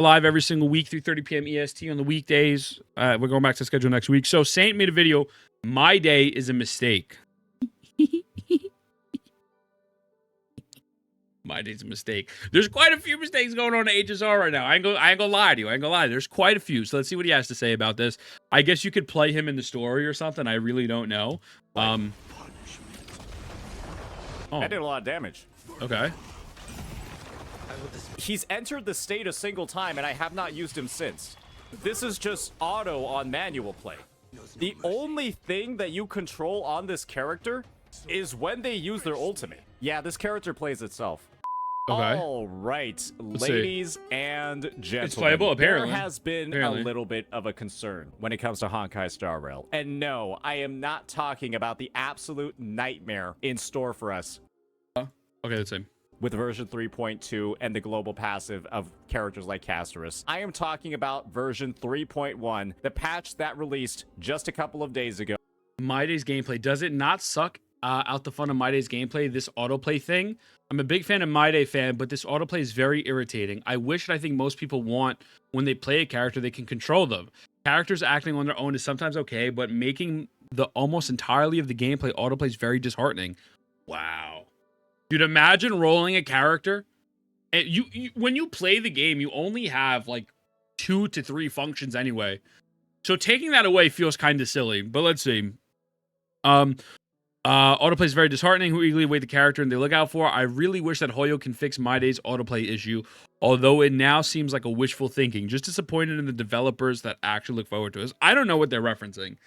live every single week, 3:30 p.m. EST on the weekdays. We're going back to schedule next week. So Saint made a video. My day is a mistake. My day's a mistake. There's quite a few mistakes going on at HSR right now. I ain't gonna lie to you. There's quite a few. So let's see what he has to say about this. I guess you could play him in the story or something. I really don't know. That did a lot of damage. Okay. He's entered the state a single time, and I have not used him since. This is just auto on manual play. The only thing that you control on this character is when they use their ultimate. Yeah, this character plays itself. Okay. All right, ladies and gentlemen. It's playable, apparently. There has been a little bit of a concern when it comes to Honkai Star Rail. And no, I am not talking about the absolute nightmare in store for us. Okay, that's him. With version 3.2 and the global passive of characters like Castorus. I am talking about version 3.1, the patch that released just a couple of days ago. Mydei's gameplay. Does it not suck out the fun of Mydei's gameplay, this autoplay thing? I'm a big fan of Mydei fan, but this autoplay is very irritating. I wish, and I think most people want, when they play a character, they can control them. Characters acting on their own is sometimes okay, but making the almost entirely of the gameplay autoplay is very disheartening. Wow. Dude, imagine rolling a character, and you when you play the game, you only have like 2 to 3 functions anyway. So taking that away feels kind of silly. But let's see. Autoplay is very disheartening. Who eagerly await the character and they look out for. I really wish that Hoyo can fix Mydei's autoplay issue, although it now seems like a wishful thinking. Just disappointed in the developers that actually look forward to this. I don't know what they're referencing.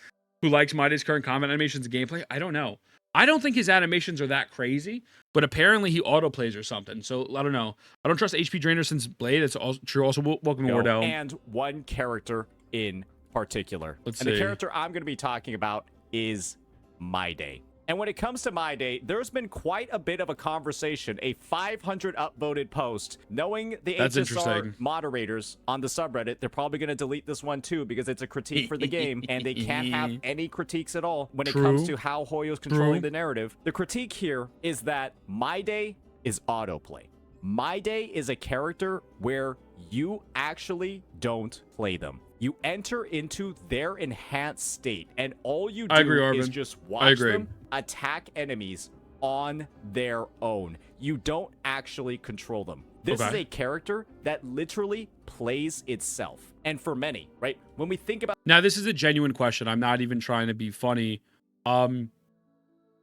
Who likes Mydei's current combat animations and gameplay? I don't know. I don't think his animations are that crazy, but apparently he autoplays or something. So I don't know. I don't trust HP Drainer since Blade. That's also true. Also, welcome to Wardell. And one character in particular. Let's and see. The character I'm going to be talking about is Mydei. And when it comes to Mydei, there's been quite a bit of a conversation, a 500 upvoted post. Knowing the HSR moderators on the subreddit, they're probably going to delete this one too because it's a critique for the game, and they can't have any critiques at all when it comes to how Hoyo's controlling the narrative. The critique here is that Mydei is autoplay. Mydei is a character where you actually don't play them. You enter into their enhanced state, and all you do is just watch them attack enemies on their own. You don't actually control them. This is a character that literally plays itself. And for many, right? When we think about... Now, this is a genuine question. I'm not even trying to be funny.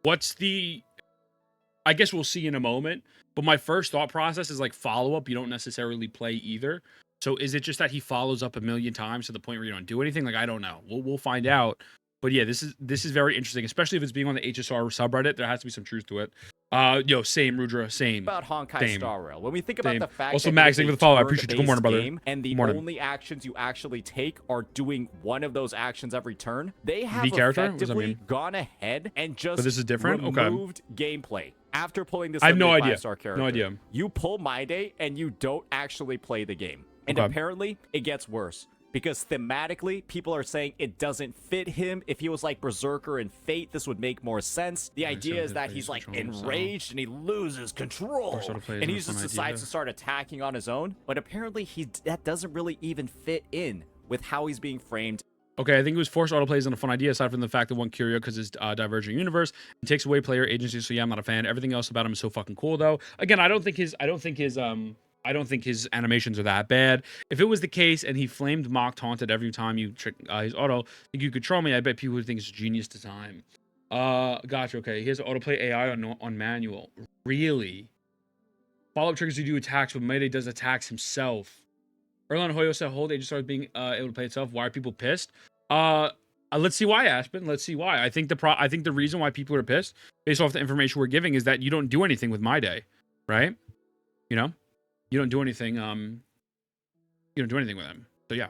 What's the... I guess we'll see in a moment. But my first thought process is like follow-up. You don't necessarily play either. So is it just that he follows up a million times to the point where you don't do anything? Like, I don't know. We'll find out. But yeah, this is very interesting, especially if it's being on the HSR subreddit. There has to be some truth to it. Same, Rudra, same. About Honkai Star Rail. When we think about the fact also, that Max, thank you for the follow. I appreciate you. Good morning, brother. And the only actions you actually take are doing one of those actions every turn, they have effectively gone ahead and just but this is different? removed gameplay. After pulling this, I have no idea. Character, no idea. You pull Mydei and you don't actually play the game. And apparently, it gets worse. Because thematically, people are saying it doesn't fit him. If he was like Berserker and Fate, this would make more sense. The idea is that he's like enraged and he loses control. And he just decides to start attacking on his own. But apparently, that doesn't really even fit in with how he's being framed. Okay, I think it was forced autoplay isn't a fun idea, aside from the fact that one curio because it's diverging universe. It takes away player agency, so yeah, I'm not a fan. Everything else about him is so fucking cool, though. Again, I don't think his animations are that bad. If it was the case and he flamed, mocked, taunted every time you trick his auto, think you could troll me, I bet people would think it's genius design. Gotcha. Okay, he has autoplay AI on manual. Really? Follow-up triggers you do attacks, but Mydei does attacks himself. Early on, Hoyo said, "Hold, they just started being able to play itself. Why are people pissed?" Let's see why, Aspen. Let's see why. I think the reason why people are pissed, based off the information we're giving, is that you don't do anything with Mydei, right? You know, you don't do anything. You don't do anything with him. So yeah.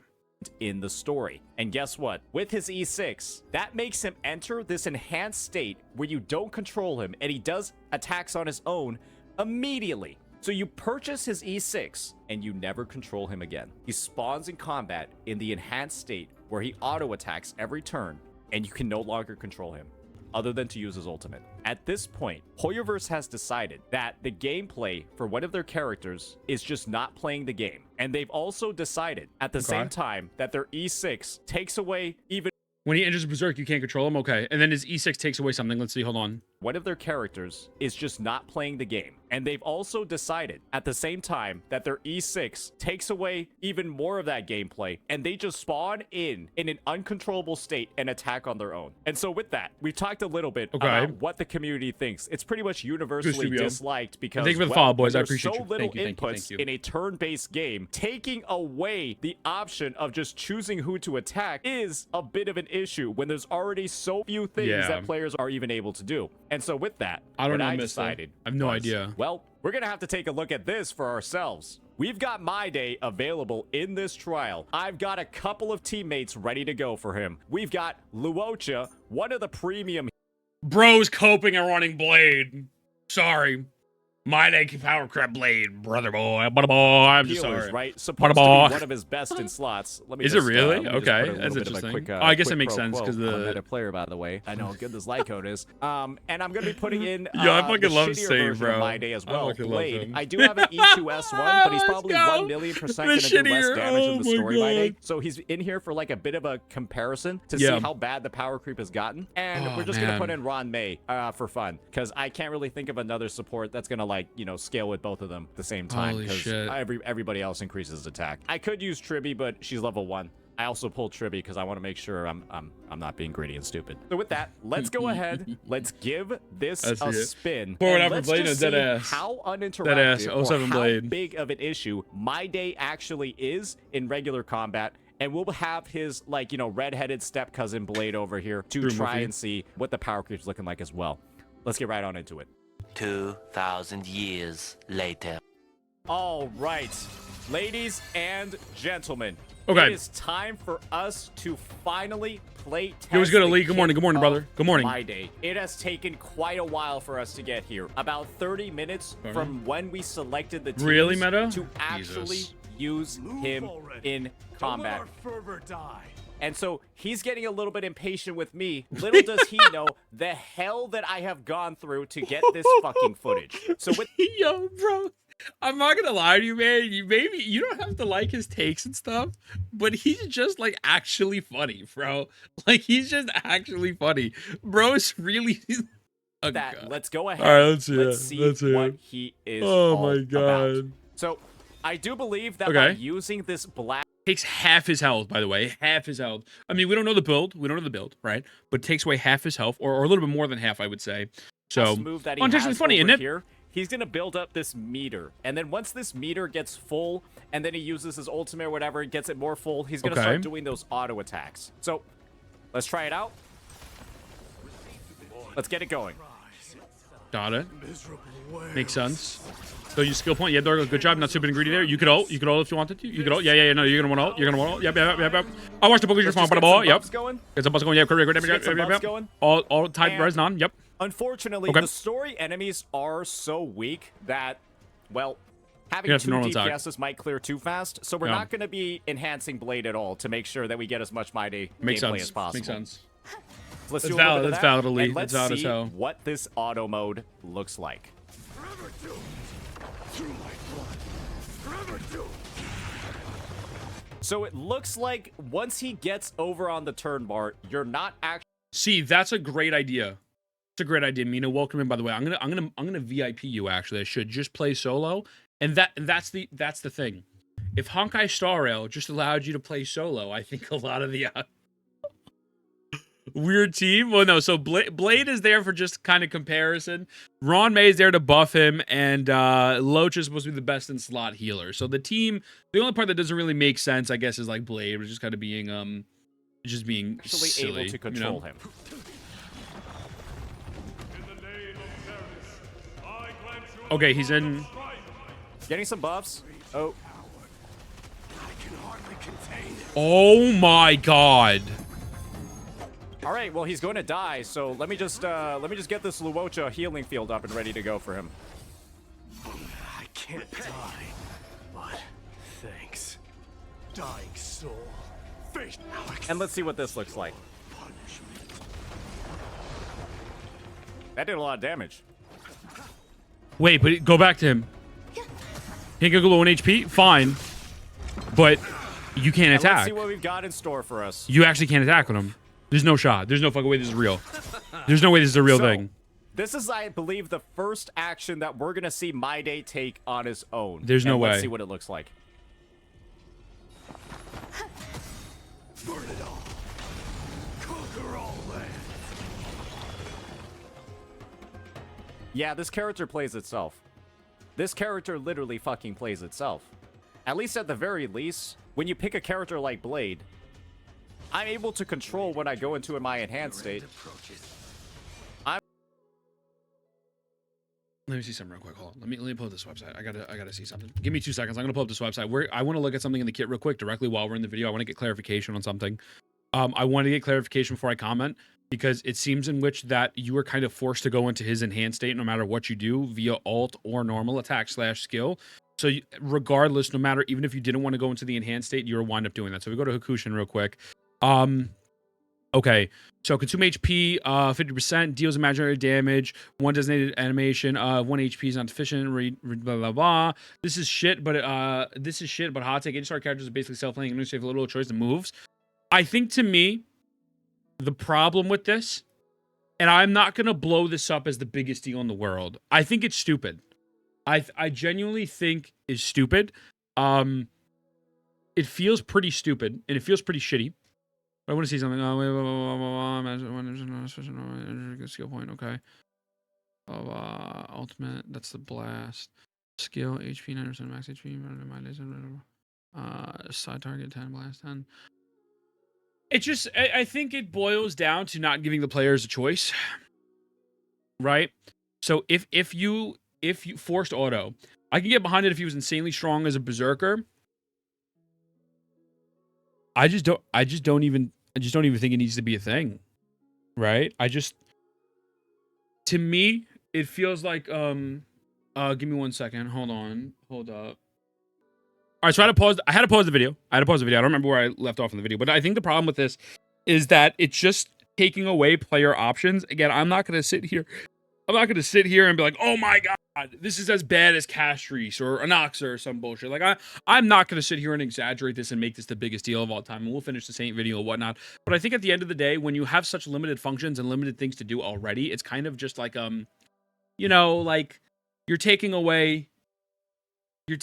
In the story. And guess what? With his E6, that makes him enter this enhanced state where you don't control him, and he does attacks on his own immediately. So you purchase his E6 and you never control him again. He spawns in combat in the enhanced state where he auto attacks every turn and you can no longer control him. other than to use his ultimate. At this point, Hoyoverse has decided that the gameplay for one of their characters is just not playing the game. And they've also decided at the same time that their E6 takes away even... When he enters Berserk, you can't control him? Okay. And then his E6 takes away something. Let's see. Hold on. One of their characters is just not playing the game. And they've also decided at the same time that their E6 takes away even more of that gameplay. And they just spawn in an uncontrollable state and attack on their own. And so with that, we've talked a little bit about what the community thinks. It's pretty much universally disliked because thank you for the follow, boys. I appreciate so little inputs in a turn-based game. Taking away the option of just choosing who to attack is a bit of an issue when there's already so few things that players are even able to do. And so with that, I decided, I have no idea. Well, we're going to have to take a look at this for ourselves. We've got Mydei available in this trial. I've got a couple of teammates ready to go for him. We've got Luocha, one of the premium... Bro's coping and running Blade. Sorry. Mydei Power Crab Blade, brother boy, I'm just sorry. Right? Supposed to be one of his best in slots. Let me Is just, it really? Okay, that's interesting. I guess it makes sense because the meta player, by the way. I know how good this like code is. And I'm gonna be putting in I fucking love Save, bro. Mydei as well. Blade. I do have an E2S one, but he's probably 1,000,000% gonna do less damage in the story Mydei. So he's in here for like a bit of a comparison to see how bad the power creep has gotten. And we're just gonna put in Ron May for fun because I can't really think of another support that's gonna like scale with both of them at the same time because everybody else increases attack. I could use Tribby, but she's level 1. I also pulled Tribby because I want to make sure I'm not being greedy and stupid. So with that, let's go ahead. Let's give this a spin. And let's just see how uninteractive or how big of an issue Mydei actually is in regular combat. And we'll have his, like, redheaded step cousin Blade over here to try and see what the power creep's looking like as well. Let's get right on into it. 2,000 years later. All right, ladies and gentlemen. It is time for us to finally play test. It was good, Ali. Good morning, brother. Good morning. Mydei. It has taken quite a while for us to get here. About 30 minutes from when we selected the teams to actually use him in combat. And so he's getting a little bit impatient with me. Little does he know the hell that I have gone through to get this fucking footage. So with yo, bro, I'm not gonna lie to you, man. You don't have to like his takes and stuff, but he's just like actually funny, bro. Like he's just actually funny, bro. It's really. Let's go ahead. All right, let's see what he is. Oh my god. About. So I do believe that by using this black. Takes half his health, by the way. Half his health. I mean, we don't know the build. Right? But it takes away half his health, or a little bit more than half, I would say. So, unintentionally funny, isn't it? Here, he's going to build up this meter. And then once this meter gets full, and then he uses his ultimate or whatever, and gets it more full, he's going to start doing those auto attacks. So, let's try it out. Let's get it going. Got it. Makes sense. So you skill point. Yeah, Dorgo, good job. Not super greedy there. You could ult. if you wanted to. You could ult. Yeah. No, you're gonna want ult. Yep. I watched the book. You're fine. Yep. Get some buzz going. Yep. All type res on. Yep. Unfortunately, the story enemies are so weak that, well, having 2 DPSs might clear too fast. So we're not going to be enhancing Blade at all to make sure that we get as much Mydei gameplay as possible. Makes sense. Let's do a little bit of that. Valid, Elite. And let's see what this auto mode looks like. So it looks like once he gets over on the turn bar, you're not actually. See, that's a great idea. It's a great idea, Mina. Welcome in, by the way. I'm gonna VIP you. Actually, I should just play solo, and that's the thing. If Honkai Star Rail just allowed you to play solo, I think a lot of the weird team. Well, no. So Blade is there for just kind of comparison. Ron May is there to buff him, and Loach is supposed to be the best in slot healer. So the team, the only part that doesn't really make sense, I guess, is like Blade, which is kind of being just being actually silly, able to control him. Okay, he's in. Getting some buffs. Oh. Oh my god. All right, well, he's going to die, so let me just get this Luocha healing field up and ready to go for him. I can't die, but thanks, dying soul. And let's see what this looks like. That did a lot of damage. Wait, but go back to him. He can go low on HP? Fine. But you can't attack. Let's see what we've got in store for us. You actually can't attack with him. There's no shot. There's no fucking way this is real. There's no way this is a real thing. This is, I believe, the first action that we're going to see Mydei take on his own. There's no way. Let's see what it looks like. Burn it all. Conquer all land. Yeah, this character plays itself. This character literally fucking plays itself. At least at the very least, when you pick a character like Blade, I'm able to control when I go into my enhanced state. Let me see something real quick. Hold on. Let me pull up this website. I gotta see something. Give me 2 seconds. I'm gonna pull up this website. I want to look at something in the kit real quick directly while we're in the video. I want to get clarification on something. I want to get clarification before I comment, because it seems in which that you are kind of forced to go into his enhanced state no matter what you do via alt or normal attack / skill. So regardless, no matter, even if you didn't want to go into the enhanced state, you'll wind up doing that. So we go to Hakushin real quick. Okay, so consume HP 50%, deals imaginary damage, 1 designated animation, 1 HP is not deficient, blah blah blah. This is shit, but hot take. HR characters are basically self-playing, and you have a little choice of moves. I think, to me, the problem with this, and I'm not gonna blow this up as the biggest deal in the world. I think it's stupid. I genuinely think it's stupid. It feels pretty stupid, and it feels pretty shitty. I want to see something. Skill point. Okay. Ultimate. That's the blast. Skill. HP 9% max HP. Side target 10. Blast 10. It just. I think it boils down to not giving the players a choice. Right. So if you forced auto, I can get behind it if he was insanely strong as a berserker. I just don't even think it needs to be a thing, right? To me, it feels like, give me 1 second. Hold up. All right, so I had to pause the video. I don't remember where I left off in the video, but I think the problem with this is that it's just taking away player options. Again, I'm not going to sit here and be like, oh my God, this is as bad as Castries or Anoxa or some bullshit. Like, I'm not going to sit here and exaggerate this and make this the biggest deal of all time, and we'll finish the Saint video and whatnot. But I think at the end of the day, when you have such limited functions and limited things to do already, it's kind of just like, like you're taking away an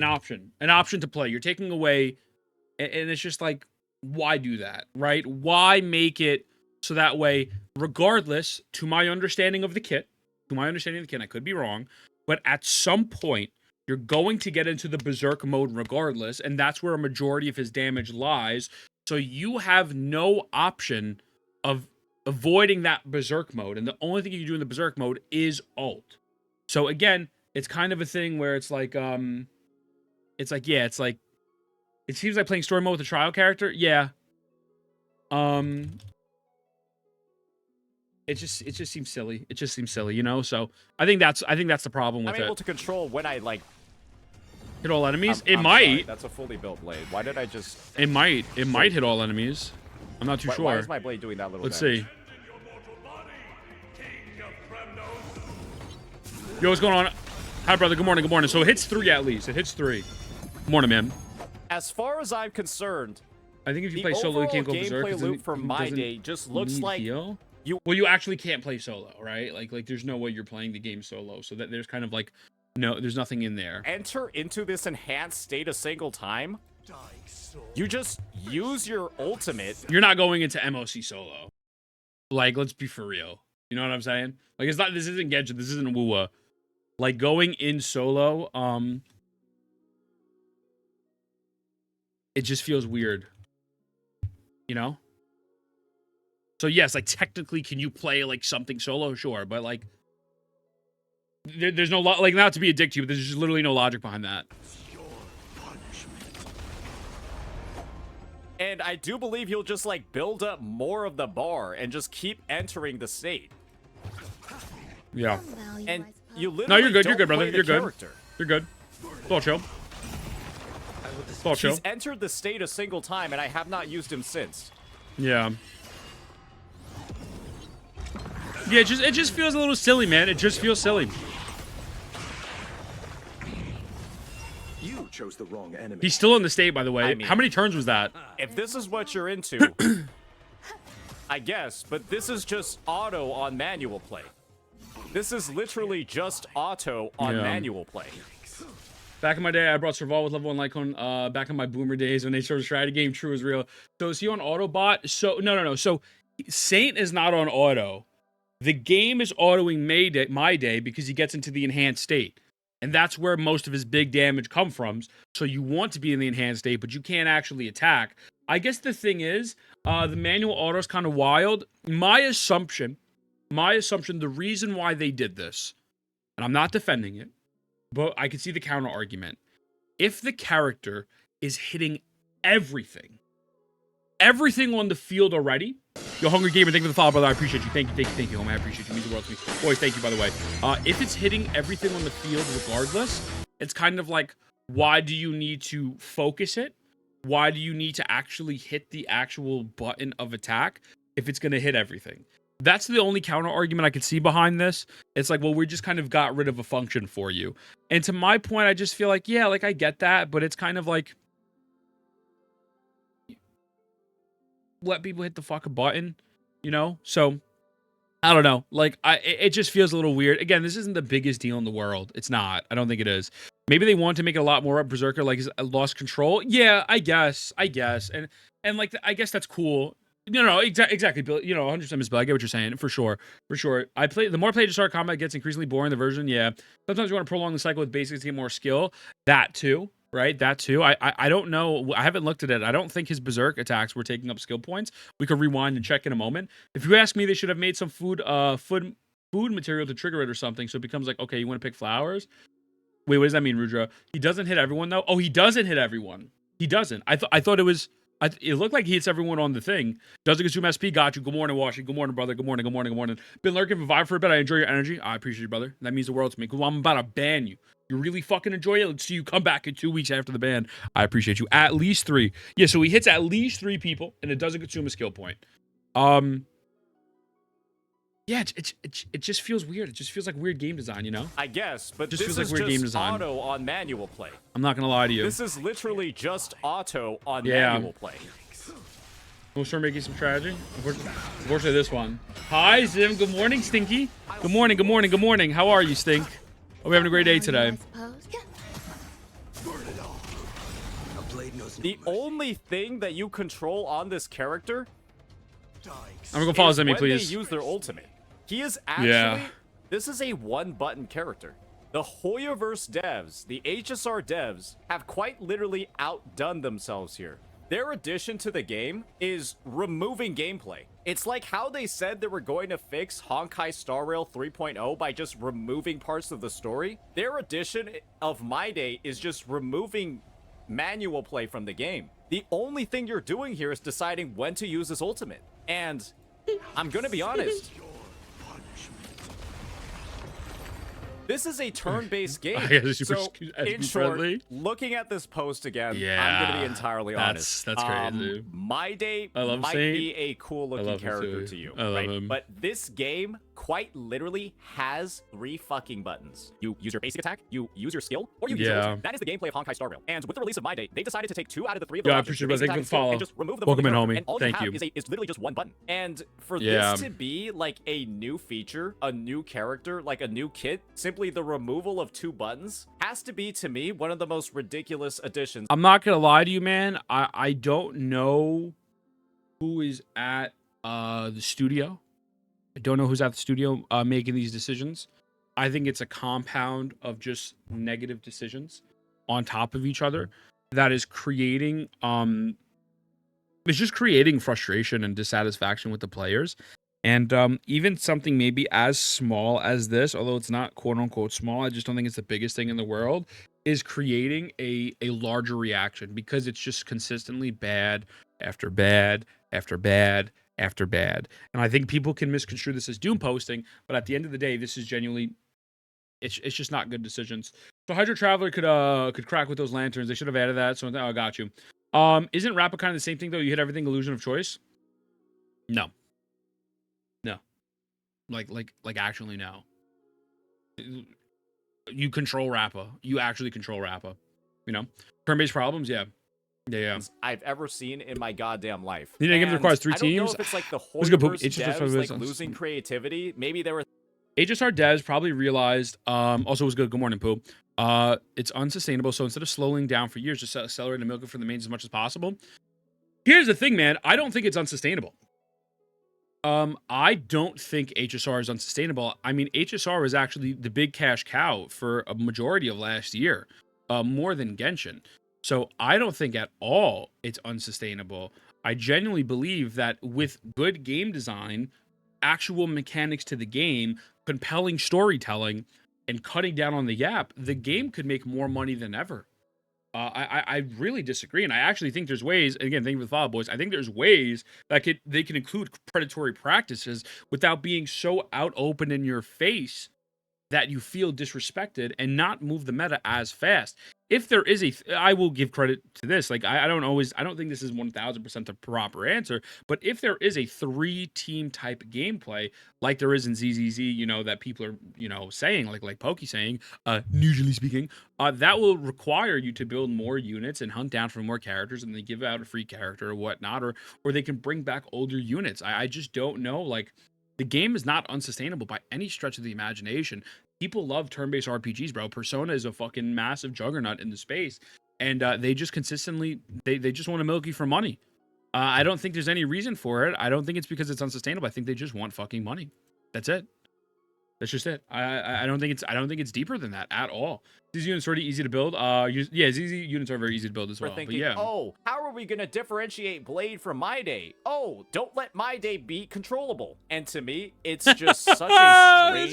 option to play. You're taking away, and it's just like, why do that, right? Why make it so that way, regardless, to my understanding of the kit, I could be wrong, but at some point, you're going to get into the berserk mode regardless, and that's where a majority of his damage lies. So you have no option of avoiding that berserk mode, and the only thing you can do in the berserk mode is ult. So again, it's kind of a thing where it's like, it seems like playing story mode with a trial character. Yeah. It just seems silly. It just seems silly, you know? So I think that's the problem with it. I'm able to control when I hit all enemies. I'm might. Sorry, that's a fully built blade. Why did I just? It might hit all enemies. I'm not too sure. Why is my blade doing that little? Let's damage? see. Yo, what's going on? Hi, brother. Good morning. So it hits 3 at least. It hits 3. Good morning, man. As far as I'm concerned, I think if you play solo, you can't go berserk. The gameplay loop for Mydei just looks like heal. You actually can't play solo, right? Like there's no way you're playing the game solo. So that there's kind of like there's nothing in there. Enter into this enhanced state a single time. You just use your ultimate. You're not going into MOC solo. Like, let's be for real. You know what I'm saying? Like, it's not. This isn't Genshin. This isn't Wuwa. Like, going in solo, it just feels weird. You know? So yes, like technically, can you play like something solo? Sure, but like, there's no like, not to be a dick to you, but there's just literally no logic behind that. And I do believe he'll just like build up more of the bar and just keep entering the state. Yeah. And you literally no, you're good. You're good, brother. You're good. You're good. Ball chill. He's entered the state a single time, and I have not used him since. Yeah. Yeah, it just feels a little silly, man. It just feels silly. You chose the wrong enemy. He's still in the state, by the way. I mean, how many turns was that? If this is what you're into, I guess, but this is just auto on manual play. This is literally just auto on manual play. Back in my day, I brought Survival with level 1 Lycon. Back in my boomer days when they showed a strategy game, true is real. So is he on Autobot? So no. So Saint is not on auto. The game is autoing Mydei because he gets into the enhanced state. And that's where most of his big damage come from. So you want to be in the enhanced state, but you can't actually attack. I guess the thing is, the manual auto is kind of wild. My assumption, the reason why they did this, and I'm not defending it, but I can see the counter argument. If the character is hitting everything on the field already. Yo, Hungry Gamer, thank you for the follow, brother. I appreciate you. Thank you, homie. I appreciate you. It means the world to me. Boys, thank you, by the way. If it's hitting everything on the field regardless, it's kind of like, why do you need to focus it? Why do you need to actually hit the actual button of attack if it's going to hit everything? That's the only counter argument I could see behind this. It's like, well, we just kind of got rid of a function for you. And to my point, I just feel like, yeah, like I get that, but it's kind of like, let people hit the fucking button, you know? So, I don't know. Like, it just feels a little weird. Again, this isn't the biggest deal in the world. It's not. I don't think it is. Maybe they want to make it a lot more up Berserker, like he's lost control. Yeah, I guess. And like, I guess that's cool. No, exactly, Bill. 100% Miss Bill. I get what you're saying, for sure. The more I play to start combat gets increasingly boring. The version, yeah. Sometimes you want to prolong the cycle with basics to get more skill. That too, right? That too. I don't know. I haven't looked at it. I don't think his Berserk attacks were taking up skill points. We could rewind and check in a moment. If you ask me, they should have made some food material to trigger it or something, so it becomes like, okay, you want to pick flowers? Wait, what does that mean, Rudra? He doesn't hit everyone though. Oh, he doesn't hit everyone. He doesn't. I thought it was. It looked like he hits everyone on the thing. Doesn't consume SP. Got you. Good morning, Washi. Good morning, brother. Good morning. Been lurking for vibe for a bit. I enjoy your energy. I appreciate you, brother. That means the world to me. Cool. I'm about to ban you. You really fucking enjoy it. Let's see you come back in 2 weeks after the ban. I appreciate you. At least 3. Yeah, so he hits at least 3 people, and it doesn't consume a skill point. Yeah, it just feels weird. It just feels like weird game design, you know? I guess, but just this feels like is weird game just design. auto on manual play. I'm not gonna lie to you. This is literally just auto on manual play. We'll start making some strategy. Unfortunately, this one. Hi, Zim. Good morning, Stinky. Good morning. How are you, Stink? Hope you're having a great day today. The only thing that you control on this character I'm gonna follow Zimmy, when please. they use their ultimate. He is actually... This is a one-button character. The Hoyoverse devs, the HSR devs, have quite literally outdone themselves here. Their addition to the game is removing gameplay. It's like how they said they were going to fix Honkai Star Rail 3.0 by just removing parts of the story. Their addition of Mydei is just removing manual play from the game. The only thing you're doing here is deciding when to use his ultimate. And I'm gonna be honest. This is a turn-based game. So, in short, looking at this post again, I'm going to be entirely honest. That's crazy. Mydei might be a cool-looking character to you, right? But this game quite literally has 3 fucking buttons. You use your basic attack, you use your skill, or you use your ultimate. That is the gameplay of Honkai Star Rail. And with the release of Mydei, they decided to take 2 out of the 3 of the options, your basic attack and skill, and just remove them from the character. And all you have is literally just 1 button. And for this to be like a new feature, a new character, like a new kit, simply the removal of 2 buttons has to be, to me, one of the most ridiculous additions. I'm not gonna lie to you, man. I don't know who is at the studio. I don't know who's at the studio making these decisions. I think it's a compound of just negative decisions on top of each other that is creating it's just creating frustration and dissatisfaction with the players. And even something maybe as small as this, although it's not quote unquote small, I just don't think it's the biggest thing in the world, is creating a larger reaction because it's just consistently bad after bad after bad after bad. And I think people can misconstrue this as doom posting, but at the end of the day, this is genuinely, it's just not good decisions. So Hydro Traveler could crack with those lanterns. They should have added that. So I got you. Isn't Rappa kind of the same thing though? You hit everything illusion of choice. No. No. Like actually no. You control Rappa. You actually control Rappa. You know? Turn-based problems, yeah. Yeah. I've ever seen in my goddamn life. You know, game that requires 3 I don't know teams. if it's like the whole It's a good universe point. devs like losing creativity. Maybe they were. HSR devs probably realized. Also, it was good. Good morning, Pooh. It's unsustainable. So instead of slowing down for years, just accelerate and milk it for the mains as much as possible. Here's the thing, man. I don't think it's unsustainable. I don't think HSR is unsustainable. I mean, HSR was actually the big cash cow for a majority of last year, more than Genshin. So I don't think at all it's unsustainable. I genuinely believe that with good game design, actual mechanics to the game, compelling storytelling, and cutting down on the gap, the game could make more money than ever. I really disagree, and I actually think there's ways. Again, thank you for the follow, boys. I think there's ways that they can include predatory practices without being so out open in your face that you feel disrespected and not move the meta as fast. If there is I will give credit to this. Like I don't think this is 1000% the proper answer, but if there is a 3-team type gameplay like there is in ZZZ, you know, that people are, you know, saying like Pokey saying, usually speaking, that will require you to build more units and hunt down for more characters, and they give out a free character or whatnot, or they can bring back older units. I just don't know. Like, the game is not unsustainable by any stretch of the imagination. People love turn-based RPGs, bro. Persona is a fucking massive juggernaut in the space, and they just consistently they just want to milk you for money. I don't think there's any reason for it. I don't think it's because it's unsustainable. I think they just want fucking money. That's it. That's just it. I don't think it's deeper than that at all. These units are already easy to build. Yeah, ZZ units are very easy to build as well. Thinking, but yeah. Oh, how are we gonna differentiate Blade from Mydei? Oh, don't let Mydei be controllable. And to me, it's just such a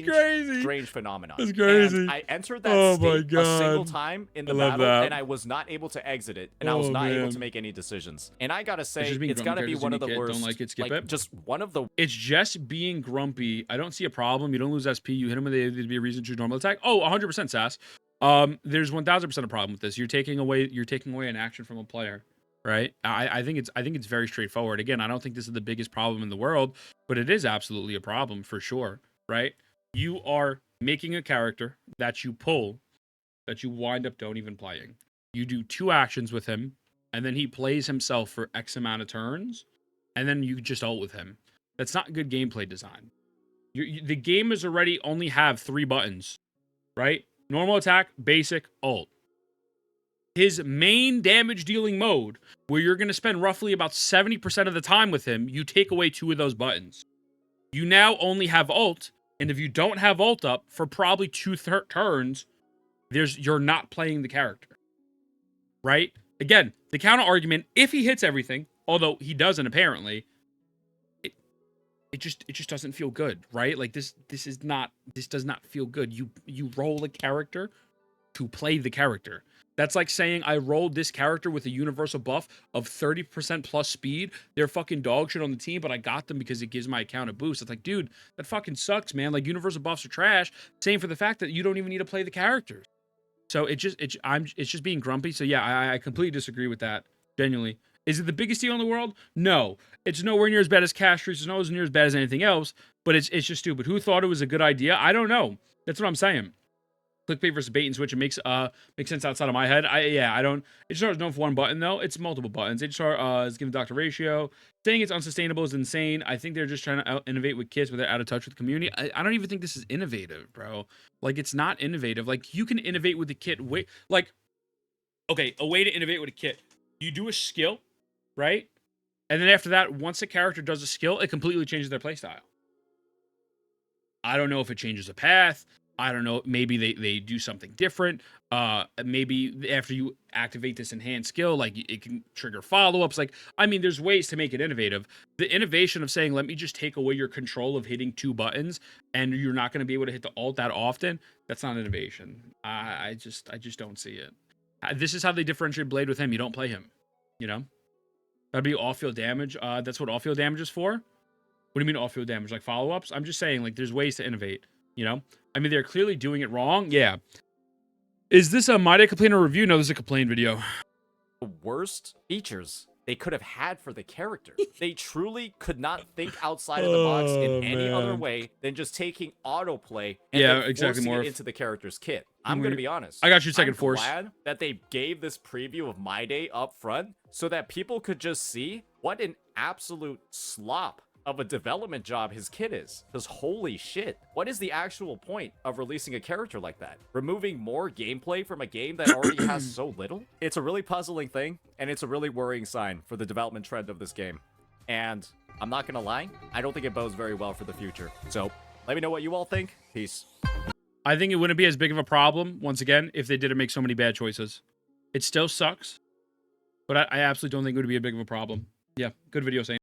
strange phenomenon. It's crazy. And I entered that state a single time in the battle, and I was not able to exit it, and I was not able to make any decisions. And I gotta say, it's gotta be one of the worst. Don't like it, skip it. Just one of the. It's just being grumpy. I don't see a problem. You don't lose SP. You hit him with there'd be a reason to normal attack. Oh, 100% Sass. There's 1000% a problem with this. You're taking away an action from a player, right? I think it's very straightforward. Again, I don't think this is the biggest problem in the world, but it is absolutely a problem for sure, right? You are making a character that you pull, that you wind up don't even playing. You do 2 actions with him, and then he plays himself for X amount of turns, and then you just ult with him. That's not good gameplay design. The game is already only have 3 buttons, right? Normal attack, basic, ult. His main damage dealing mode, where you're going to spend roughly about 70% of the time with him, you take away 2 of those buttons. You now only have ult, and if you don't have ult up for probably 2 turns, you're not playing the character. Right? Again, the counter argument, if he hits everything, although he doesn't apparently, it just doesn't feel good, right? Like this does not feel good. You roll a character to play the character. That's like saying I rolled this character with a universal buff of 30% plus speed. They're fucking dog shit on the team, but I got them because it gives my account a boost. It's like, dude, that fucking sucks, man. Like, universal buffs are trash. Same for the fact that you don't even need to play the characters. So it's just being grumpy. So yeah, I completely disagree with that. Genuinely. Is it the biggest deal in the world? No. It's nowhere near as bad as Cash Streets. It's nowhere near as bad as anything else. But it's just stupid. Who thought it was a good idea? I don't know. That's what I'm saying. Clickbait versus bait and switch. It makes sense outside of my head. I don't. HR is known for one button though. It's multiple buttons. HR is given Dr. Ratio. Saying it's unsustainable is insane. I think they're just trying to innovate with kits, but they're out of touch with the community. I don't even think this is innovative, bro. Like, it's not innovative. Like, you can innovate with the kit. Okay, a way to innovate with a kit. You do a skill, right? And then after that, once a character does a skill, it completely changes their playstyle. I don't know if it changes a path. I don't know. Maybe they do something different. Maybe after you activate this enhanced skill, like, it can trigger follow-ups. Like, I mean, there's ways to make it innovative. The innovation of saying, let me just take away your control of hitting 2 buttons and you're not going to be able to hit the alt that often, that's not innovation. I just don't see it. This is how they differentiate Blade with him. You don't play him, you know? That'd be off-field damage. That's what off-field damage is for? What do you mean off-field damage? Like follow-ups? I'm just saying, like, there's ways to innovate, you know? I mean, they're clearly doing it wrong. Yeah. Is this a Mydei complaint or review? No, this is a complaint video. The worst features they could have had for the character. They truly could not think outside of the box in any other way than just taking autoplay and then forcing it into the character's kit. I'm going to be honest. I got you second force. I'm glad that they gave this preview of Mydei up front so that people could just see what an absolute slop of a development job his kit is. Because holy shit, what is the actual point of releasing a character like that? Removing more gameplay from a game that already has so little? It's a really puzzling thing, and it's a really worrying sign for the development trend of this game. And I'm not gonna lie, I don't think it bodes very well for the future. So let me know what you all think. Peace. I think it wouldn't be as big of a problem, once again, if they didn't make so many bad choices. It still sucks, but I absolutely don't think it would be a big of a problem. Yeah, good video, Saint.